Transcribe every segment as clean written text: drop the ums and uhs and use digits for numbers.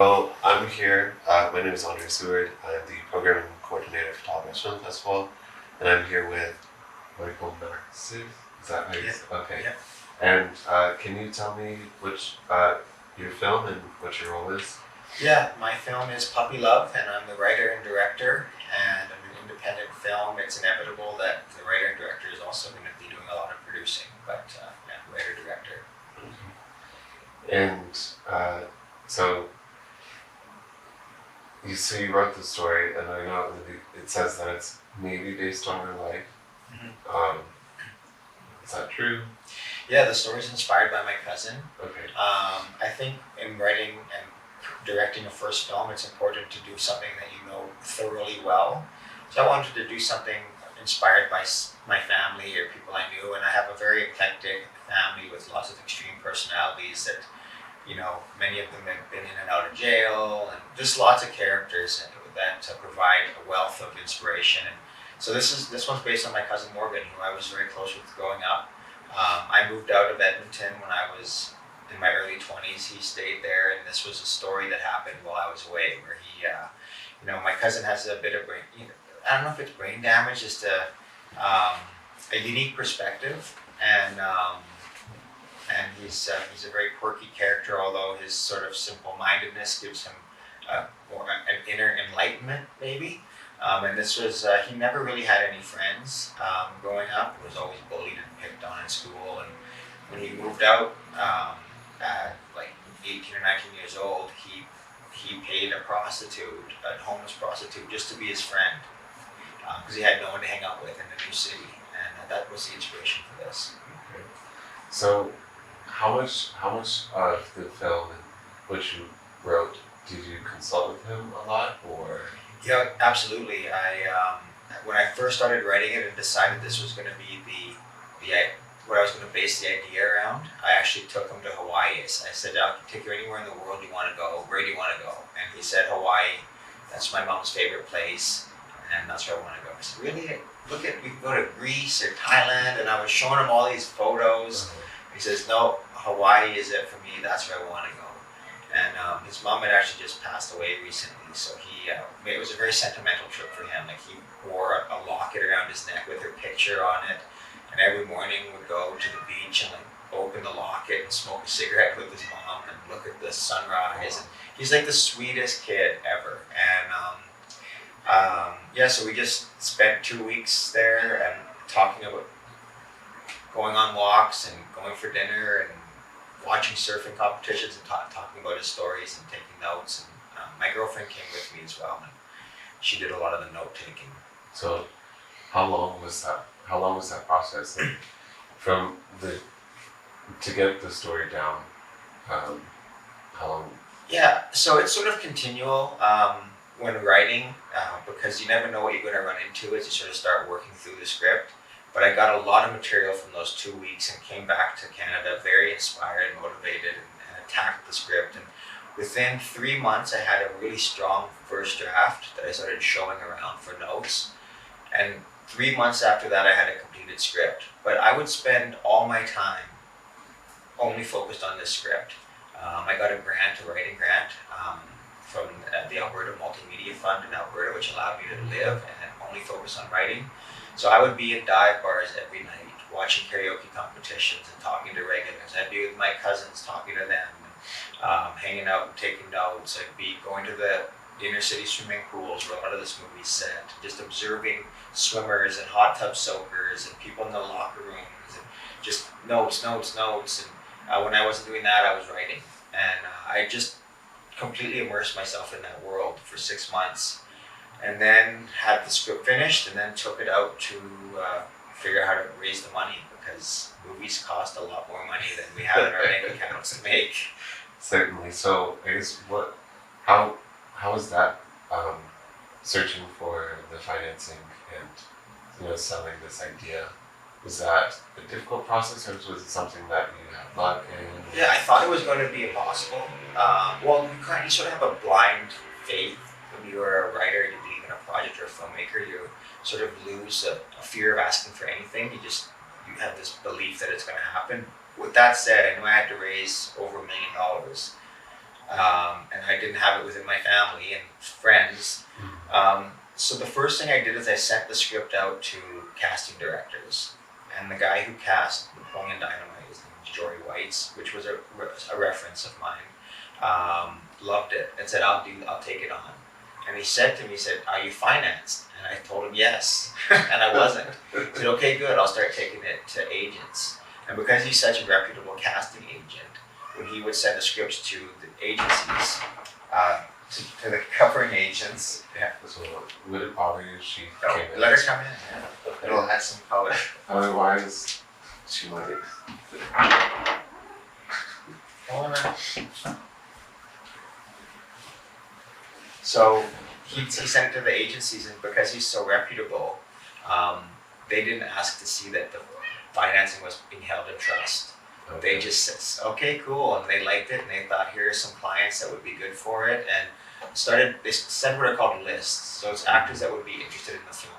Well, I'm here. My name is Andre Seward. I'm the programming coordinator for Tallgrass Film Festival, and I'm here with Michael Maxif. Is that how you say? Okay. Yeah. And can you tell me which your film and what your role is? Yeah, my film is Puppy Love, and I'm the writer and director. And I'm an independent film. It's inevitable that the writer and director is also going to be doing a lot of producing, but yeah, writer director. And so you wrote the story, and I know it says that it's maybe based on your life. Mm-hmm. Is that true? Yeah, the story's inspired by my cousin. Okay. I think in writing and directing a first film, it's important to do something that you know thoroughly well. So I wanted to do something inspired by my family or people I knew, and I have a very eclectic family with lots of extreme personalities that, many of them have been in and out of jail, and just lots of characters that provide a wealth of inspiration. And so this one's based on my cousin Morgan, who I was very close with growing up. I moved out of Edmonton when I was in my early 20s. He stayed there, and this was a story that happened while I was away, where my cousin has a bit of brain, I don't know if it's brain damage, just a unique perspective, and he's a very quirky character, although his sort of simple-mindedness gives him more an inner enlightenment, maybe. And this was, he never really had any friends growing up. He was always bullied and picked on in school. And when he moved out at like 18 or 19 years old, he paid a homeless prostitute, just to be his friend, because he had no one to hang out with in a new city. And that was the inspiration for this. Okay. So, how much of the film and what you wrote did you consult with him a lot, or? Yeah, absolutely. When I first started writing it and decided this was going to be what I was going to base the idea around, I actually took him to Hawaii. I said, "I can take you anywhere in the world you want to go. Where do you want to go?" And he said, "Hawaii. That's my mom's favorite place, and that's where I want to go." I said, "Really? We can go to Greece or Thailand." And I was showing him all these photos. He says, "No, Hawaii is it for me. That's where I want to go." And his mom had actually just passed away recently, so it was a very sentimental trip for him. Like, he wore a locket around his neck with her picture on it, and every morning would go to the beach and open the locket and smoke a cigarette with his mom and look at the sunrise. And he's like the sweetest kid ever. And so we just spent 2 weeks there and talking about going on walks and going for dinner and watching surfing competitions and talking about his stories and taking notes. And my girlfriend came with me as well, and she did a lot of the note taking. So, how long was that process? Like, to get the story down, how long? Yeah, so it's sort of continual when writing, because you never know what you're going to run into as you sort of start working through the script. But I got a lot of material from those 2 weeks and came back to Canada very inspired, motivated, and attacked the script. And within 3 months, I had a really strong first draft that I started showing around for notes. And 3 months after that, I had a completed script. But I would spend all my time only focused on this script. I got a writing grant from the Alberta Multimedia Fund in Alberta, which allowed me to live and only focus on writing. So I would be in dive bars every night, watching karaoke competitions and talking to regulars. I'd be with my cousins, talking to them, hanging out and taking notes. I'd be going to the inner city swimming pools where a lot of this movie's set, just observing swimmers and hot tub soakers and people in the locker rooms, and just notes. And when I wasn't doing that, I was writing. And I just completely immersed myself in that world for 6 months. And then had the script finished, and then took it out to figure out how to raise the money, because movies cost a lot more money than we have in our bank accounts to make. Certainly. So, I guess how was that searching for the financing and selling this idea? Was that a difficult process, or was it something that you had luck in? Yeah, I thought it was going to be impossible. You sort of have a blind faith when you're a writer and you believe in a project or a filmmaker. You sort of lose a fear of asking for anything. You have this belief that it's going to happen. With that said, I knew I had to raise over $1 million. and I didn't have it within my family and friends. So the first thing I did is I sent the script out to casting directors, and the guy who cast Napoleon Dynamite, his name was Jory Whites, which was a reference of mine. Loved it and said, I'll take it on. And he said to me, he said, are you financed? And I told him yes, and I wasn't. He said, okay, good, I'll start taking it to agents. And because he's such a reputable casting agent, when he would send the scripts to the agencies, to the covering agents. Yeah. So would it bother you if she came in? Let her come in, yeah. It'll add some color. Why is she like? So he sent it to the agencies, and because he's so reputable, they didn't ask to see that the financing was being held in trust. Okay. They just said, okay, cool, and they liked it, and they thought, here are some clients that would be good for it, and they sent what are called lists. So it's actors that would be interested in the film.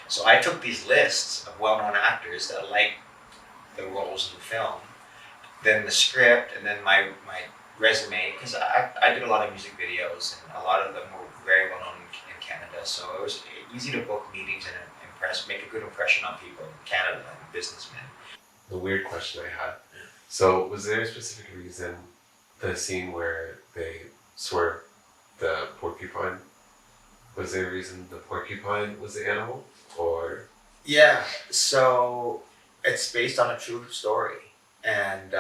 So I took these lists of well-known actors that liked the roles in the film, then the script, and then my resume, because I did a lot of music videos, and a lot of them were very well known in Canada, so it was easy to book meetings and make a good impression on people in Canada and businessmen. The weird question I had. So was there a specific reason the scene where they swerved the porcupine? Was there a reason the porcupine was the animal, or? Yeah, so it's based on a true story, and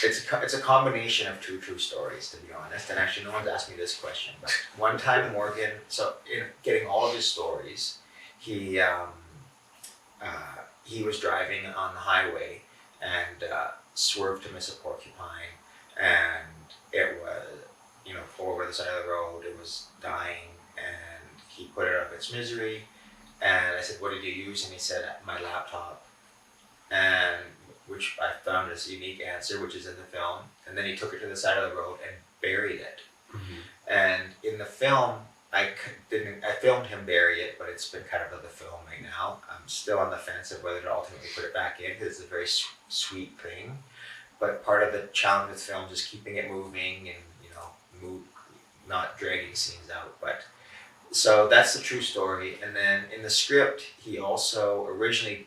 it's a combination of two true stories, to be honest. And actually, no one's asked me this question, but one time Morgan, so in getting all of his stories, he was driving on the highway and swerved to miss a porcupine, and it was, pulled over the side of the road. It was dying, and he put it out of its misery. And I said, what did you use? And he said, my laptop. And which I found this unique answer, which is in the film. And then he took it to the side of the road and buried it. Mm-hmm. And in the film, I filmed him bury it, but it's been cut out of the film right now. I'm still on the fence of whether to ultimately put it back in, because it's a very sweet thing. But part of the challenge with films is keeping it moving and, not dragging scenes out. But so that's the true story. And then in the script, he also originally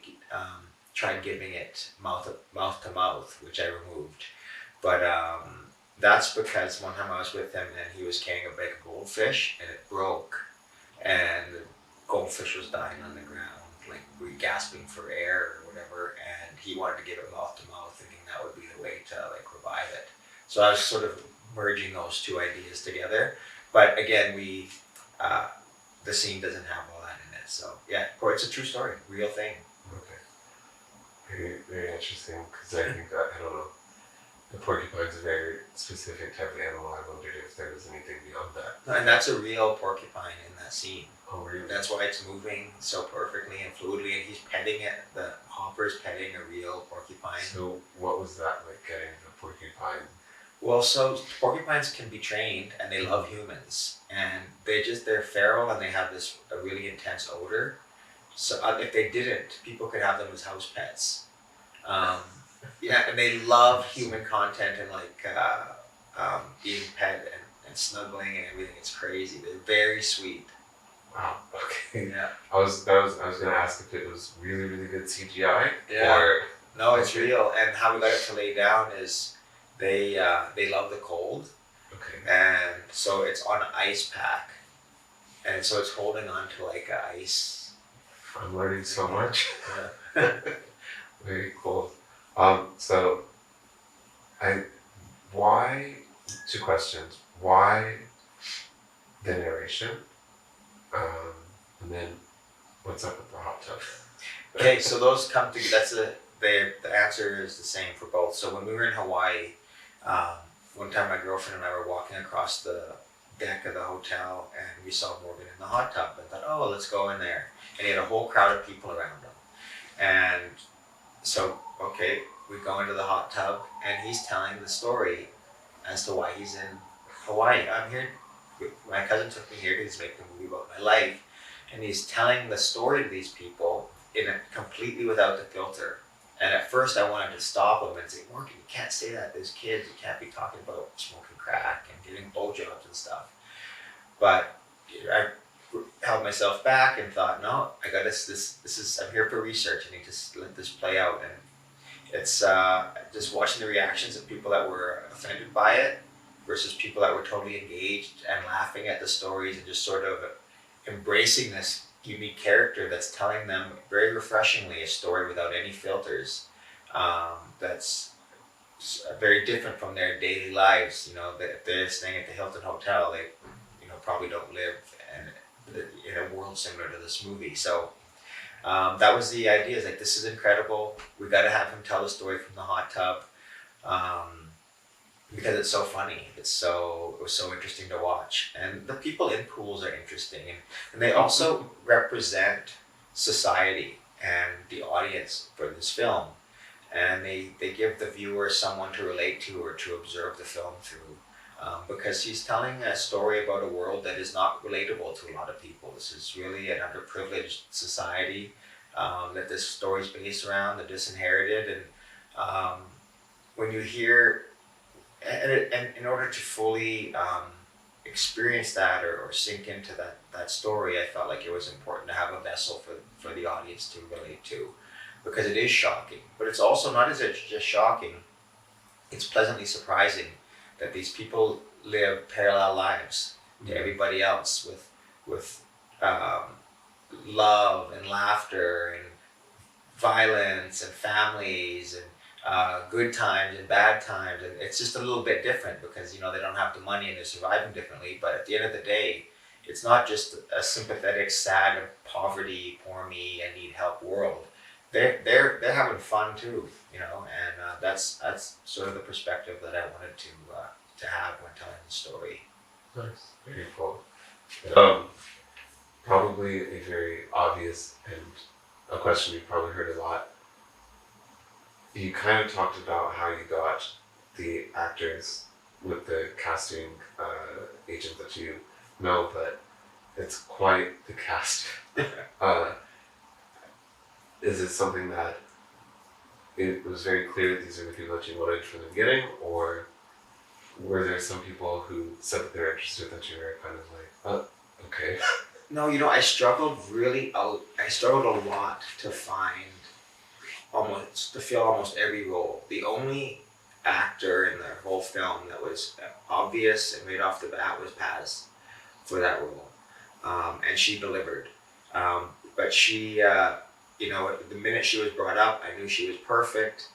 tried giving it mouth to mouth, which I removed. But that's because one time I was with him and he was carrying a big goldfish and it broke, and the goldfish was dying on the ground, like gasping for air or whatever, and he wanted to give it mouth to mouth, thinking that would be the way to revive it. So I was sort of merging those two ideas together. But again, the scene doesn't have all that in it. So yeah, it's a true story, real thing. Okay. Very, very interesting, because I think that, I don't know, the porcupine's a very specific type of animal. I wondered if there was anything beyond that. And that's a real porcupine in that scene. Oh, really? That's why it's moving so perfectly and fluidly, and he's petting it. The hopper's petting a real porcupine. So what was that like, getting the porcupine? Well, so porcupines can be trained, and they love humans, and they're feral, and they have a really intense odor. So if they didn't, people could have them as house pets. Yeah, and they love human content and being pet and snuggling and everything. It's crazy. They're very sweet. Wow. Okay. Yeah. I was gonna ask if it was really, really good CGI. Yeah. Or no, it's real. And how we got it to lay down is they love the cold. Okay. And so it's on an ice pack, and so it's holding on to ice. I'm learning so much. Yeah. Very cool. So two questions. Why the narration? And then what's up with the hot tub? Okay, so those come together. The answer is the same for both. So when we were in Hawaii, one time my girlfriend and I were walking across the deck of the hotel, and we saw Morgan in the hot tub. I thought, oh, let's go in there. And he had a whole crowd of people around him. And so, okay, we go into the hot tub, and he's telling the story as to why he's in Hawaii. I'm here, my cousin took me here because he's making a movie about my life, and he's telling the story to these people completely without the filter. And at first I wanted to stop him and say, Morgan, you can't say that. There's kids. You can't be talking about smoking crack and getting blowjobs and stuff. But I held myself back and thought, no, I got this is, I'm here for research. I need to let this play out. And it's just watching the reactions of people that were offended by it versus people that were totally engaged and laughing at the stories and just sort of embracing this unique character that's telling them very refreshingly a story without any filters. That's very different from their daily lives. You know, if they're staying at the Hilton Hotel, they, you know, probably don't live in a world similar to this movie. So that was the idea. Is like, this is incredible. We got to have him tell the story from the hot tub. Because it's so funny, it was so interesting to watch, and the people in pools are interesting, and they also represent society and the audience for this film, and they give the viewer someone to relate to or to observe the film through, because he's telling a story about a world that is not relatable to a lot of people. This is really an underprivileged society that this story is based around, the disinherited, and when you hear. And in order to fully experience that or sink into that story, I felt like it was important to have a vessel for the audience to relate to, because it is shocking. But it's also not as it's just shocking, it's pleasantly surprising that these people live parallel lives to everybody else with love and laughter and violence and families and good times and bad times, and it's just a little bit different because, you know, they don't have the money and they're surviving differently. But at the end of the day, it's not just a sympathetic, sad, poverty, poor me, I need help world. They're having fun too, you know, and that's sort of the perspective that I wanted to have when telling the story. Nice, very cool. Probably a very obvious and a question you've probably heard a lot. You kind of talked about how you got the actors with the casting agent that you know, but it's quite the cast. Is it something that it was very clear that these are the people that you wanted from the beginning, or were there some people who said that they were interested that you were kind of like, oh, okay? No, you know, I struggled a lot to fill almost every role. The only actor in the whole film that was obvious and right off the bat was Paz for that role, and she delivered. But she, you know, the minute she was brought up, I knew she was perfect.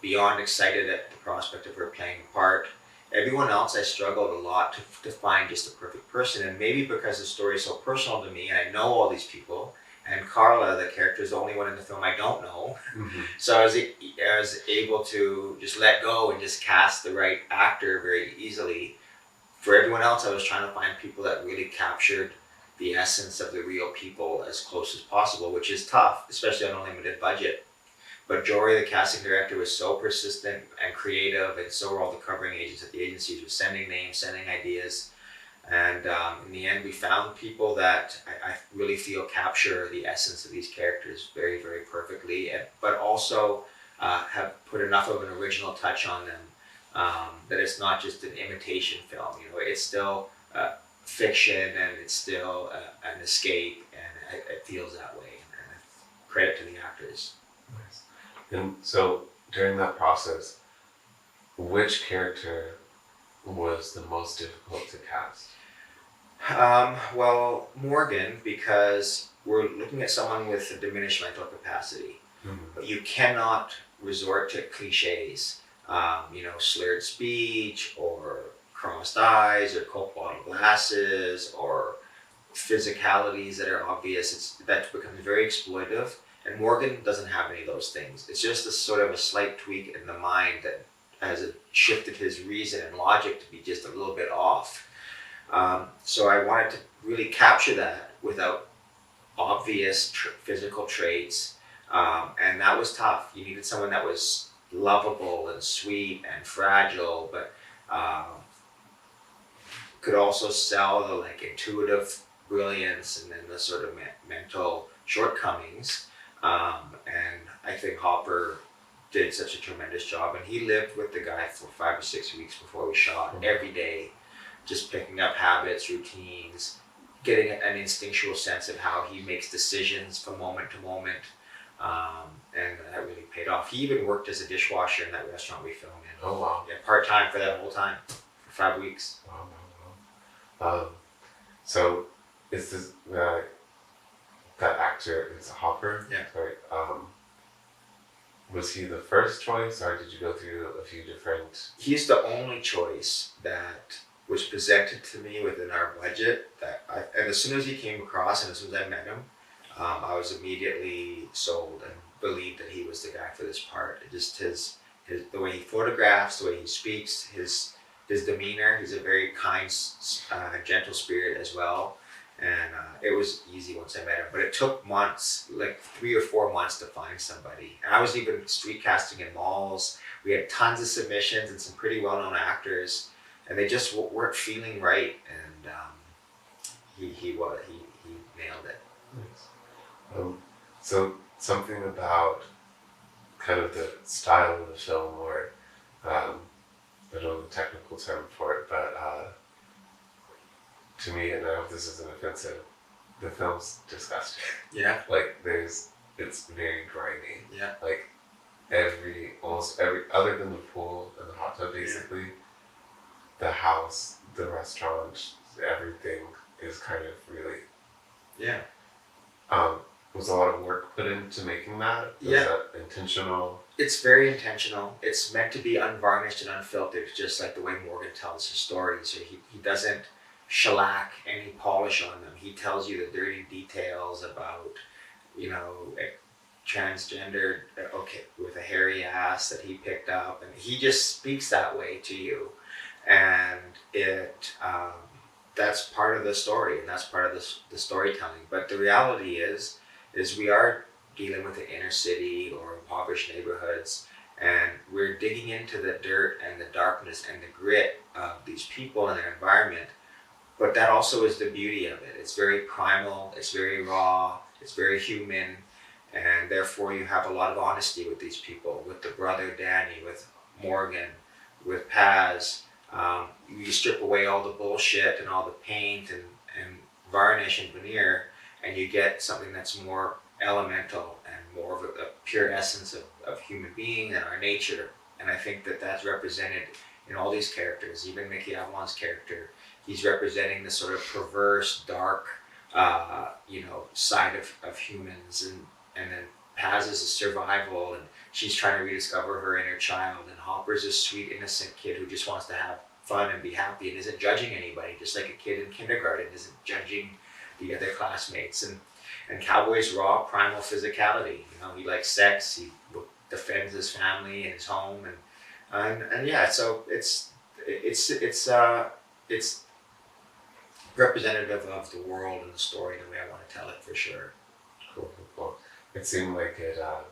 Beyond excited at the prospect of her playing a part. Everyone else, I struggled a lot to find just the perfect person, and maybe because the story is so personal to me, and I know all these people. And Carla, the character, is the only one in the film I don't know. Mm-hmm. So I was able to just let go and just cast the right actor very easily. For everyone else, I was trying to find people that really captured the essence of the real people as close as possible, which is tough, especially on a limited budget. But Jory, the casting director, was so persistent and creative, and so were all the covering agents at the agencies, were sending names, sending ideas. And in the end, we found people that I really feel capture the essence of these characters very, very perfectly, but also have put enough of an original touch on them that it's not just an imitation film. You know, it's still fiction, and it's still an escape, and it feels that way. And credit to the actors. Nice. And so during that process, which character was the most difficult to cast? Well, Morgan, because we're looking at someone with a diminished mental capacity. Mm-hmm. But you cannot resort to cliches, you know, slurred speech or crossed eyes or Coke bottle glasses or physicalities that are obvious. That becomes very exploitive. And Morgan doesn't have any of those things. It's just a sort of a slight tweak in the mind that has shifted his reason and logic to be just a little bit off. So I wanted to really capture that without obvious physical traits, and that was tough. You needed someone that was lovable and sweet and fragile, but could also sell the like intuitive brilliance and then the sort of mental shortcomings. And I think Hopper did such a tremendous job, and he lived with the guy for 5 or 6 weeks before we shot, every day, just picking up habits, routines, getting an instinctual sense of how he makes decisions from moment to moment. And that really paid off. He even worked as a dishwasher in that restaurant we filmed in. Oh wow. Yeah, part time for that whole time, for 5 weeks. Wow, wow, wow. So is this that actor is Hopper? Yeah. Sorry. Was he the first choice, or did you go through a few different? He's the only choice that was presented to me within our budget. And as soon as he came across, and as soon as I met him, I was immediately sold and believed that he was the guy for this part. Just his the way he photographs, the way he speaks, his demeanor. He's a very kind, gentle spirit as well. And it was easy once I met him, but it took months, like 3 or 4 months, to find somebody. And I was even street casting in malls. We had tons of submissions and some pretty well-known actors, and they just weren't feeling right. And he nailed it. Nice. So something about kind of the style of the film, or I don't know the technical term for it, but to me, and I hope this isn't offensive, the film's disgusting. Yeah. Like it's very grimy. Yeah. Like almost every, other than the pool and the hot tub, basically, the house, the restaurant, everything is kind of really. Yeah. Was a lot of work put into making that? Was that intentional? It's very intentional. It's meant to be unvarnished and unfiltered, just like the way Morgan tells his stories. So he doesn't shellac any polish on them. He tells you the dirty details about, transgender, with a hairy ass that he picked up, and he just speaks that way to you. And that's part of the story, and that's part of the storytelling. But the reality is we are dealing with the inner city or impoverished neighborhoods, and we're digging into the dirt and the darkness and the grit of these people and their environment. But that also is the beauty of it. It's very primal, it's very raw, it's very human, and therefore you have a lot of honesty with these people, with the brother Danny, with Morgan, with Paz. You strip away all the bullshit and all the paint and varnish and veneer, and you get something that's more elemental and more of a pure essence of human being and our nature. And I think that that's represented in all these characters. Even Mickey Avalon's character, he's representing the sort of perverse, dark, side of humans. And then Paz is a survival, and she's trying to rediscover her inner child. And Hopper's a sweet, innocent kid who just wants to have fun and be happy and isn't judging anybody, just like a kid in kindergarten isn't judging the other classmates. And Cowboy's raw, primal physicality. He likes sex. He defends his family and his home, and yeah. So it's representative of the world and the story the way I want to tell it, for sure. Cool. It seemed like it, at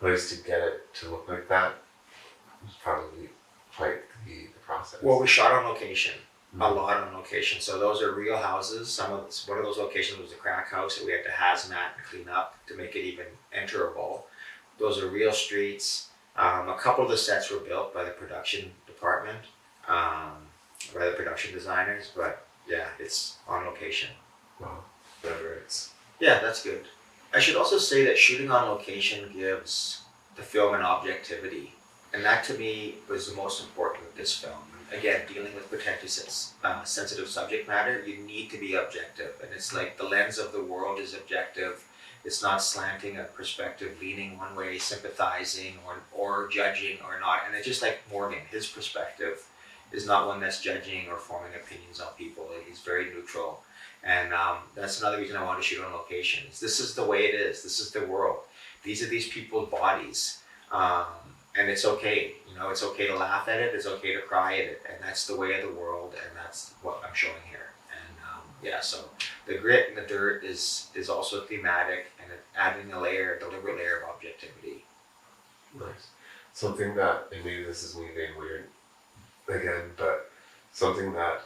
least to get it to look like that, was probably quite the process. Well, we shot on location. A lot on location. So those are real houses. One of those locations was a crack house that we had to hazmat and clean up to make it even enterable. Those are real streets. A couple of the sets were built by the production department, by the production designers, but yeah, it's on location. Wow, whatever it's. Yeah, that's good. I should also say that shooting on location gives the film an objectivity, and that to me was the most important with this film. Again, dealing with potentially sensitive subject matter, you need to be objective. And it's like the lens of the world is objective. It's not slanting a perspective, leaning one way, sympathizing or judging or not. And it's just like Morgan, his perspective is not one that's judging or forming opinions on people. He's very neutral. And that's another reason I want to shoot on location. This is the way it is. This is the world. These are these people's bodies. And it's okay, it's okay to laugh at it, it's okay to cry at it, and that's the way of the world, and that's what I'm showing here. And so the grit and the dirt is also thematic, and adding a deliberate layer of objectivity. Nice. Something that, and maybe this is me being weird again, but something that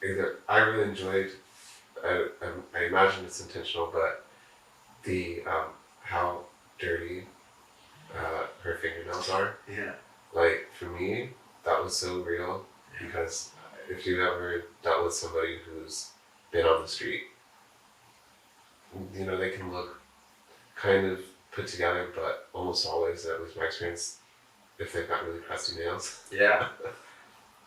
either I really enjoyed, I imagine it's intentional, but the how dirty her fingernails are. Yeah. Like for me, that was so real because if you've ever dealt with somebody who's been on the street, you know, they can look kind of put together, but almost always, that was my experience, if they've got really crusty nails. Yeah.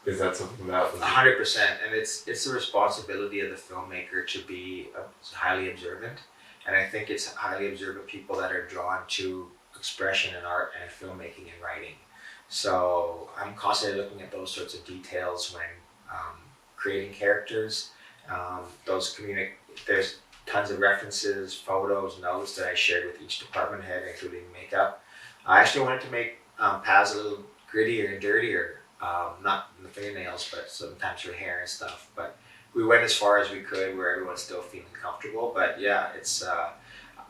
Is that something that was 100%, and it's the responsibility of the filmmaker to be highly observant, and I think it's highly observant people that are drawn to expression and art and filmmaking and writing. So I'm constantly looking at those sorts of details when creating characters. There's tons of references, photos, notes that I shared with each department head, including makeup. I actually wanted to make Paz a little grittier and dirtier. Not in the fingernails, but sometimes her hair and stuff. But we went as far as we could where everyone's still feeling comfortable. But yeah, it's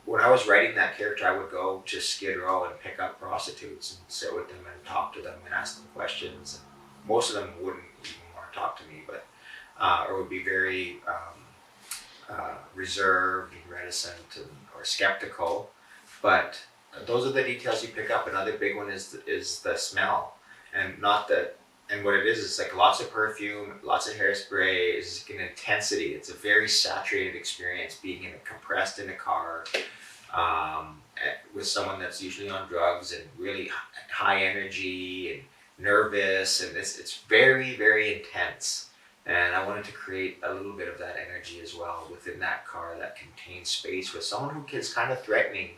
when I was writing that character, I would go to Skid Row and pick up prostitutes and sit with them and talk to them and ask them questions. And most of them wouldn't even want to talk to me, but or would be very reserved and reticent or skeptical. But those are the details you pick up. Another big one is the smell, and not that. And what it is like lots of perfume, lots of hairspray. It's like an intensity. It's a very saturated experience being compressed in a car with someone that's usually on drugs and really high energy and nervous, and it's very, very intense. And I wanted to create a little bit of that energy as well within that car that contains space with someone who is kind of threatening,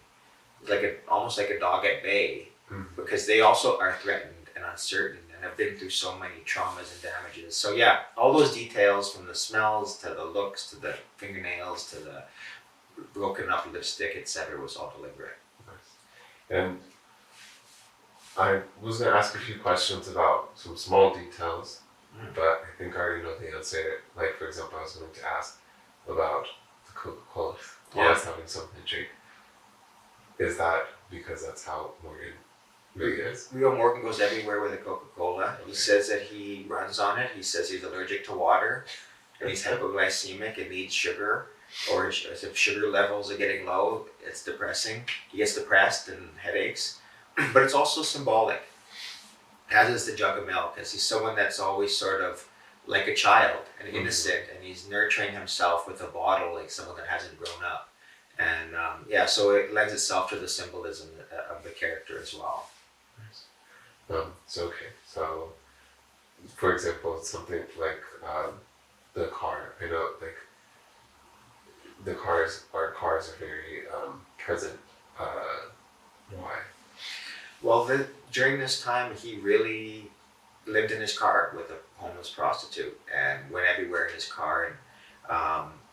almost like a dog at bay, because they also are threatened and uncertain and have been through so many traumas and damages. So yeah, all those details, from the smells to the looks to the fingernails to the broken up lipstick, etc., was all deliberate. Nice. And I was going to ask a few questions about some small details, but I think I already know the answer. Like, for example, I was going to ask about the Coca-Cola. Always having something to drink. Is that because that's how Morgan really is? Leo Morgan goes everywhere with a Coca-Cola. He says that he runs on it. He says he's allergic to water, and he's hypoglycemic and needs sugar. Or if sugar levels are getting low, it's depressing. He gets depressed and headaches. But it's also symbolic, as is the jug of milk, as he's someone that's always sort of like a child and innocent, and he's nurturing himself with a bottle like someone that hasn't grown up. And so it lends itself to the symbolism of the character as well. So for example, something like the car. I know, like, our cars are very present. Why? Well, during this time, he really lived in his car with a homeless prostitute and went everywhere in his car. And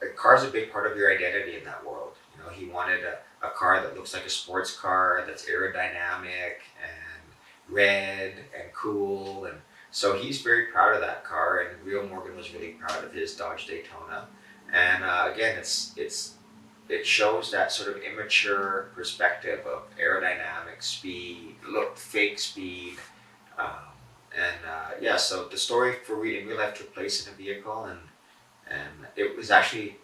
a car is a big part of your identity in that world. You know, he wanted a car that looks like a sports car, that's aerodynamic and red and cool. And so he's very proud of that car. And Rio Morgan was really proud of his Dodge Daytona. And again, it shows that sort of immature perspective of aerodynamic speed, fake speed, so the story in real life took place in a vehicle, and it was actually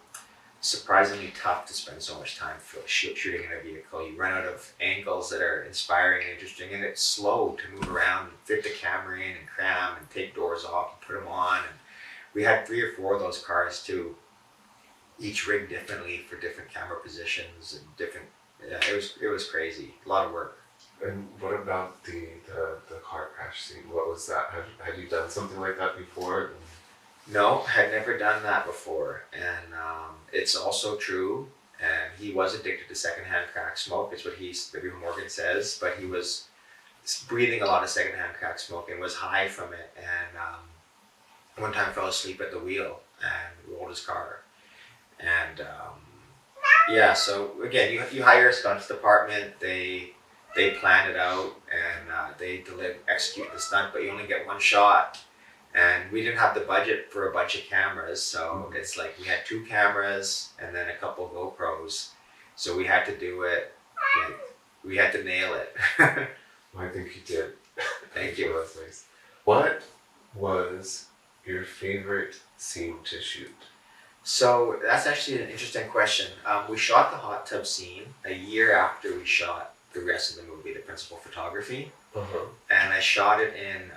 surprisingly tough to spend so much time shooting in a vehicle. You run out of angles that are inspiring and interesting, and it's slow to move around and fit the camera in and cram and take doors off and put them on. And we had 3 or 4 of those cars too, each rigged differently for different camera positions and different. Yeah, it was crazy. A lot of work. And what about the car crash scene? What was that? Had you done something like that before? No, had never done that before. And it's also true. And he was addicted to secondhand crack smoke. It's what Rio Morgan says. But he was breathing a lot of secondhand crack smoke and was high from it. And one time fell asleep at the wheel and rolled his car. And so again, you hire a stunts department. They plan it out and they execute the stunt, but you only get one shot. And we didn't have the budget for a bunch of cameras, so it's like we had 2 cameras and then a couple of GoPros. So we had to do it. We had to nail it. Well, I think you did. Thank you. That's nice. What was your favorite scene to shoot? So that's actually an interesting question. We shot the hot tub scene a year after we shot the rest of the movie, the principal photography. Uh-huh. And I shot it in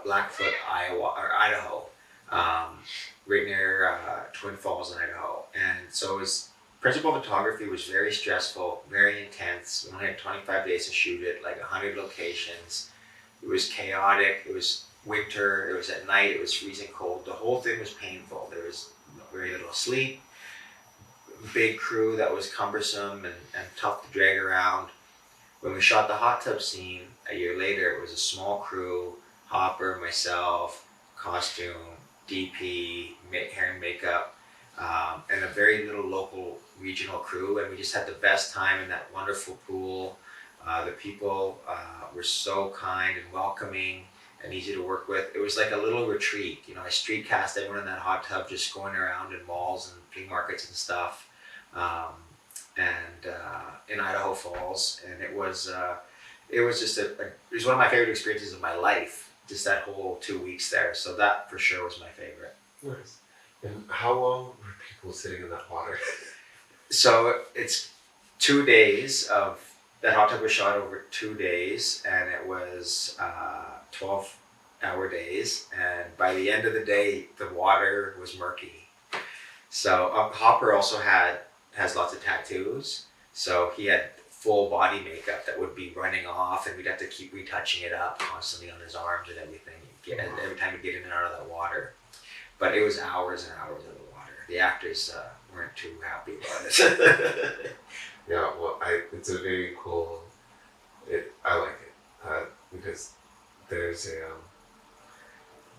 Blackfoot, Idaho, right near Twin Falls, Idaho. And so it was principal photography was very stressful, very intense. We only had 25 days to shoot it, like 100 locations. It was chaotic. It was winter. It was at night. It was freezing cold. The whole thing was painful. There was very little sleep. Big crew that was cumbersome and tough to drag around. When we shot the hot tub scene a year later, it was a small crew, Hopper, myself, costume, DP, hair and makeup, and a very little local regional crew. And we just had the best time in that wonderful pool. The people were so kind and welcoming and easy to work with. It was like a little retreat. You know, I street cast everyone in that hot tub, just going around in malls and flea markets and stuff. In Idaho Falls, and it was just it was one of my favorite experiences of my life. Just that whole 2 weeks there. So that for sure was my favorite. Nice. And how long were people sitting in that water? So it's 2 days of that hot tub was shot over 2 days, and it was 12-hour days. And by the end of the day, the water was murky. So Hopper also has lots of tattoos, so he had full body makeup that would be running off, and we'd have to keep retouching it up constantly on his arms and everything. Every time we get in and out of that water, but it was hours and hours of the water. The actors weren't too happy about it. Yeah, well, it's a very cool. I like it because there's a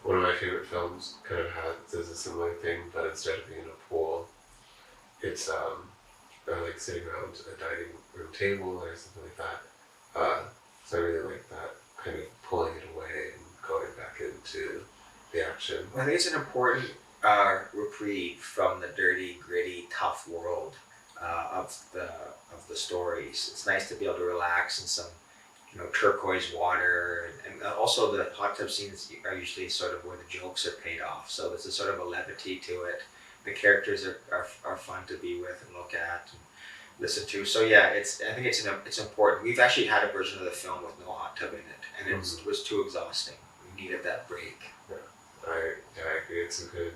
one of my favorite films kind of does a similar thing, but instead of being in a pool, it's like sitting around a dining room table or something like that. So I really like that, kind of pulling it away and going back into the action. I think it's an important reprieve from the dirty, gritty, tough world of the stories. It's nice to be able to relax in some, turquoise water, and also the hot tub scenes are usually sort of where the jokes are paid off. So there's a sort of a levity to it. The characters are fun to be with and look at and listen to. So yeah, I think it's important. We've actually had a version of the film with no hot tub in it, and it was too exhausting. We needed that break. Yeah, I agree. It's a good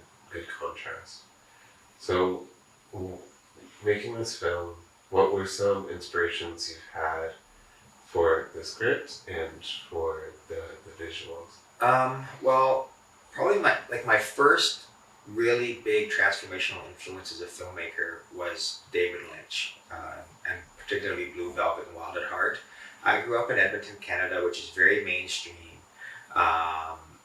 contrast. So, making this film, what were some inspirations you've had for the script and for the visuals? Well, probably my first really big transformational influence as a filmmaker was David Lynch, and particularly Blue Velvet and Wild at Heart. I grew up in Edmonton, Canada, which is very mainstream.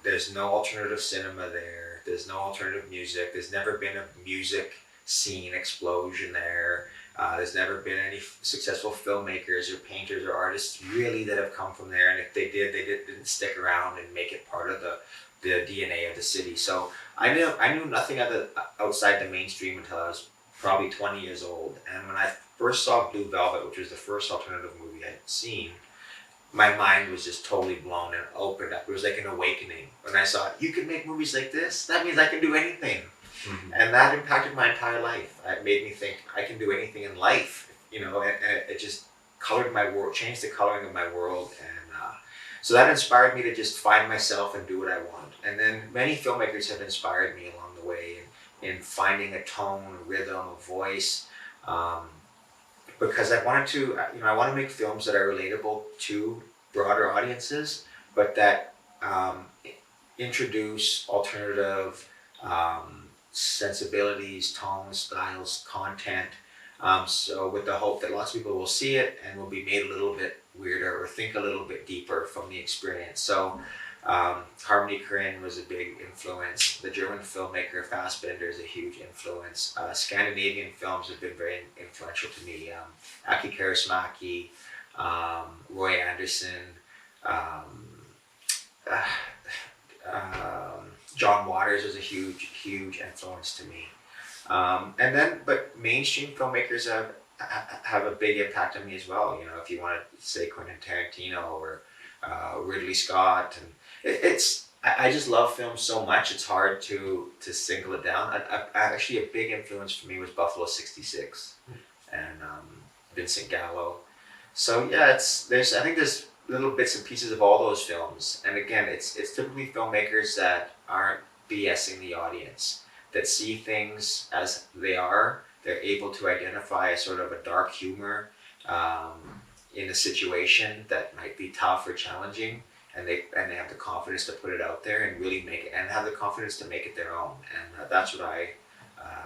There's no alternative cinema there. There's no alternative music. There's never been a music scene explosion there. There's never been any successful filmmakers or painters or artists really that have come from there. And if they did, they didn't stick around and make it part of the DNA of the city. So I knew nothing outside the mainstream until I was probably 20 years old. And when I first saw Blue Velvet, which was the first alternative movie I had seen, my mind was just totally blown and opened up. It was like an awakening. When I saw, you can make movies like this, that means I can do anything. Mm-hmm. And that impacted my entire life. It made me think I can do anything in life, and it just colored my world, changed the coloring of my world. And so that inspired me to just find myself and do what I want. And then many filmmakers have inspired me along the way in finding a tone, a rhythm, a voice, because I wanted to, I want to make films that are relatable to broader audiences, but that introduce alternative sensibilities, tones, styles, content. So with the hope that lots of people will see it and will be made a little bit weirder or think a little bit deeper from the experience. So Harmony Korine was a big influence. The German filmmaker Fassbinder is a huge influence. Scandinavian films have been very influential to me. Aki Kaurismäki, Roy Andersson, John Waters was a huge influence to me. But mainstream filmmakers have a big impact on me as well. If you want to say Quentin Tarantino or Ridley Scott, and I just love film so much. It's hard to single it down. Actually, a big influence for me was Buffalo '66, and Vincent Gallo. So yeah, I think there's little bits and pieces of all those films, and again, it's typically filmmakers that aren't BSing the audience, that see things as they are. They're able to identify a sort of a dark humor in a situation that might be tough or challenging, and they have the confidence to put it out there and really make it, and have the confidence to make it their own. And that's what I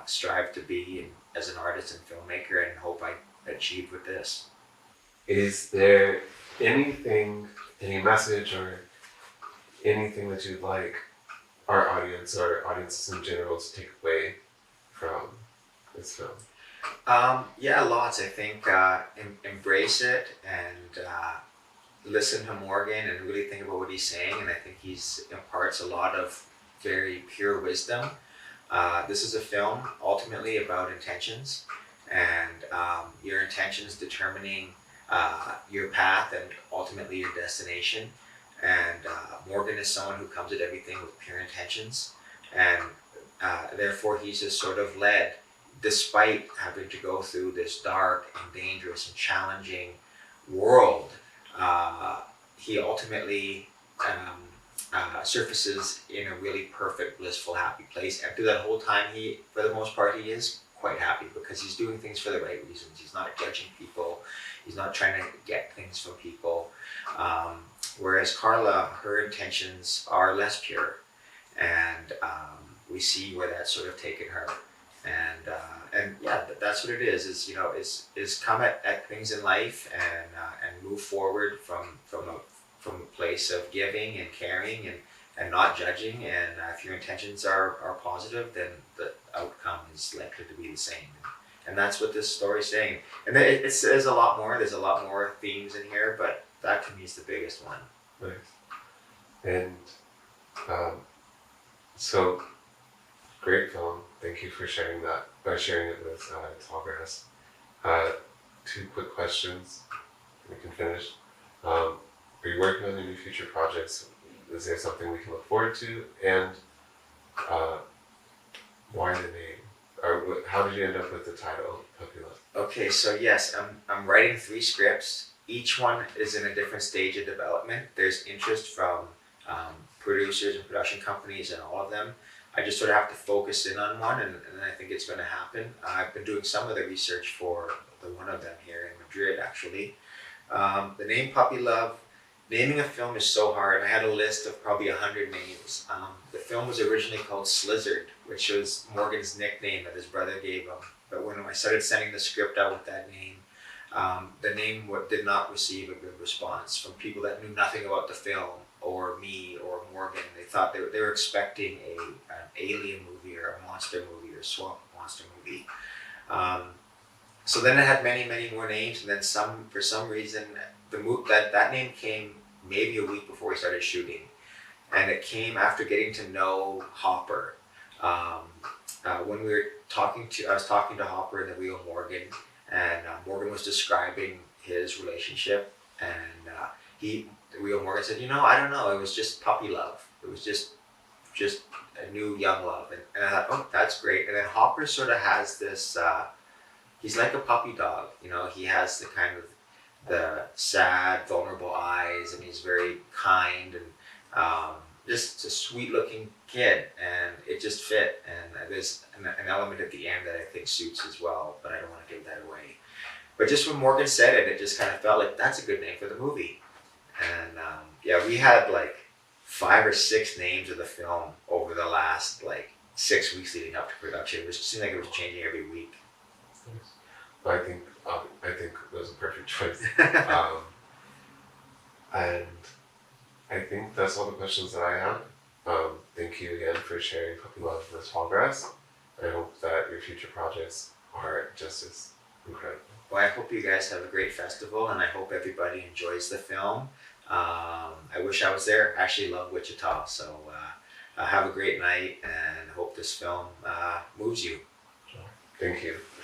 strive to be as an artist and filmmaker, and hope I achieve with this. Is there anything, any message or anything that you'd like our audience or audiences in general to take away from this film? Yeah, lots. I think embrace it and listen to Morgan and really think about what he's saying. And I think he's imparts a lot of very pure wisdom. This is a film ultimately about intentions, and your intentions determining your path and ultimately your destination. And Morgan is someone who comes at everything with pure intentions, and therefore he's just sort of led, despite having to go through this dark and dangerous and challenging world. He ultimately surfaces in a really perfect, blissful, happy place. And through that whole time, for the most part, he is quite happy because he's doing things for the right reasons. He's not judging people. He's not trying to get things from people. Whereas Carla, her intentions are less pure, and we see where that's sort of taken her. And yeah, that's what it is. Is come at things in life and move forward from a place of giving and caring and not judging. And if your intentions are positive, then the outcome is likely to be the same. And that's what this story is saying. And then there's a lot more. There's a lot more themes in here, but that to me is the biggest one. Nice. And so, great film. Thank you for sharing that, by sharing it with Tallgrass. 2 quick questions. We can finish. Are you working on any future projects? Is there something we can look forward to? And why the name? Or how did you end up with the title, Puppy Love? Okay, so yes, I'm writing 3 scripts. Each one is in a different stage of development. There's interest from producers and production companies in all of them. I just sort of have to focus in on one, and I think it's going to happen. I've been doing some of the research for the one of them here in Madrid, actually. The name Puppy Love, naming a film is so hard. I had a list of probably 100 names. The film was originally called Slizzard, which was Morgan's nickname that his brother gave him. But when I started sending the script out with that name, the name did not receive a good response from people that knew nothing about the film or me or Morgan. They thought they were expecting an alien movie or a monster movie or swamp monster movie. So then it had many, many more names, and then for some reason that name came maybe a week before we started shooting, and it came after getting to know Hopper. When I was talking to Hopper and the real Morgan, and Morgan was describing his relationship, and the real Morgan said, I don't know, it was just puppy love. It was just a new young love, and I thought, oh, that's great. And then Hopper sort of has this. He's like a puppy dog, He has the kind of the sad, vulnerable eyes, and he's very kind and just a sweet-looking kid, and it just fit. And there's an element at the end that I think suits as well, but I don't want to give that away. But just when Morgan said it, it just kind of felt like that's a good name for the movie. And yeah, we had like 5 or 6 names of the film over the last 6 weeks leading up to production. It seemed like it was changing every week. I think it was a perfect choice. And I think that's all the questions that I have. Thank you again for sharing Puppy Love with Tallgrass. I hope that your future projects are just as incredible. Well, I hope you guys have a great festival, and I hope everybody enjoys the film. I wish I was there. I actually love Wichita, so have a great night, and hope this film moves you. Thank you.